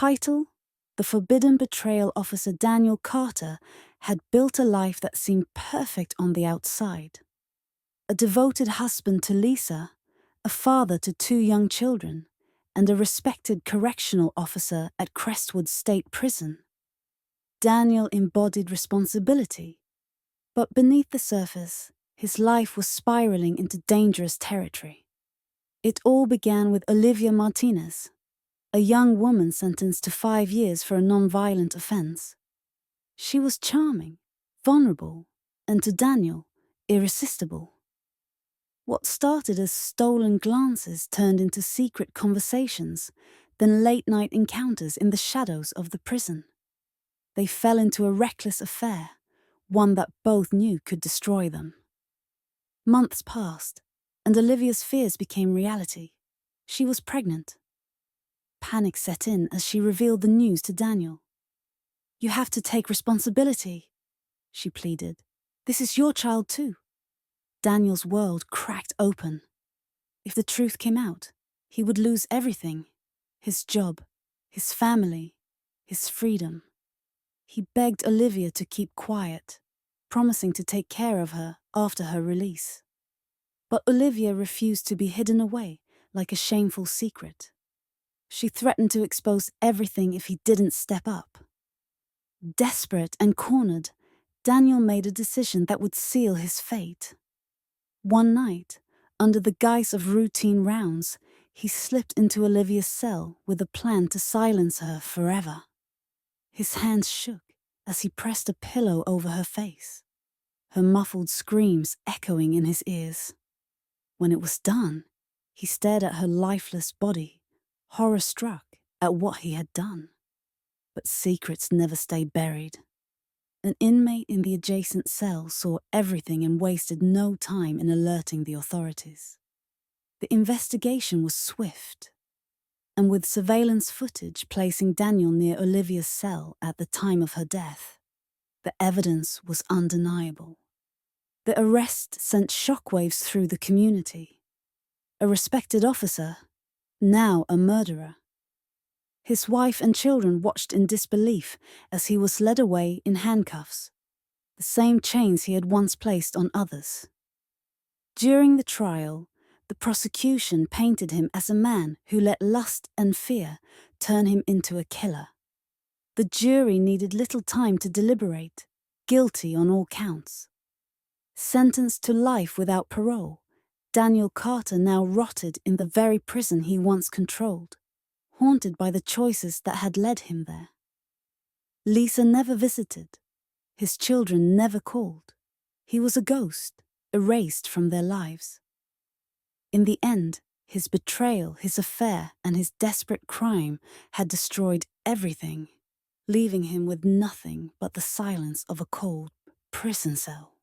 title, the forbidden betrayal officer Daniel Carter had built a life that seemed perfect on the outside. A devoted husband to Lisa, a father to 2 young children, and a respected correctional officer at Crestwood State Prison. Daniel embodied responsibility, but beneath the surface, his life was spiraling into dangerous territory. It all began with Olivia Martinez, a young woman sentenced to 5 years for a non-violent offense. She was charming, vulnerable, and to Daniel, irresistible. What started as stolen glances turned into secret conversations, then late-night encounters in the shadows of the prison. They fell into a reckless affair, one that both knew could destroy them. Months passed, and Olivia's fears became reality. She was pregnant. Panic set in as she revealed the news to Daniel. "You have to take responsibility," she pleaded. "This is your child too." Daniel's world cracked open. If the truth came out, he would lose everything: his job, his family, his freedom. He begged Olivia to keep quiet, promising to take care of her after her release. But Olivia refused to be hidden away like a shameful secret. She threatened to expose everything if he didn't step up. Desperate and cornered, Daniel made a decision that would seal his fate. One night, under the guise of routine rounds, he slipped into Olivia's cell with a plan to silence her forever. His hands shook as he pressed a pillow over her face, her muffled screams echoing in his ears. When it was done, he stared at her lifeless body, horror-struck at what he had done. But secrets never stay buried. An inmate in the adjacent cell saw everything and wasted no time in alerting the authorities. The investigation was swift, and with surveillance footage placing Daniel near Olivia's cell at the time of her death, the evidence was undeniable. The arrest sent shockwaves through the community. A respected officer, now a murderer. His wife and children watched in disbelief as he was led away in handcuffs, the same chains he had once placed on others. During the trial, the prosecution painted him as a man who let lust and fear turn him into a killer. The jury needed little time to deliberate, guilty on all counts. Sentenced to life without parole, Daniel Carter now rotted in the very prison he once controlled, haunted by the choices that had led him there. Lisa never visited. His children never called. He was a ghost, erased from their lives. In the end, his betrayal, his affair, and his desperate crime had destroyed everything, leaving him with nothing but the silence of a cold prison cell.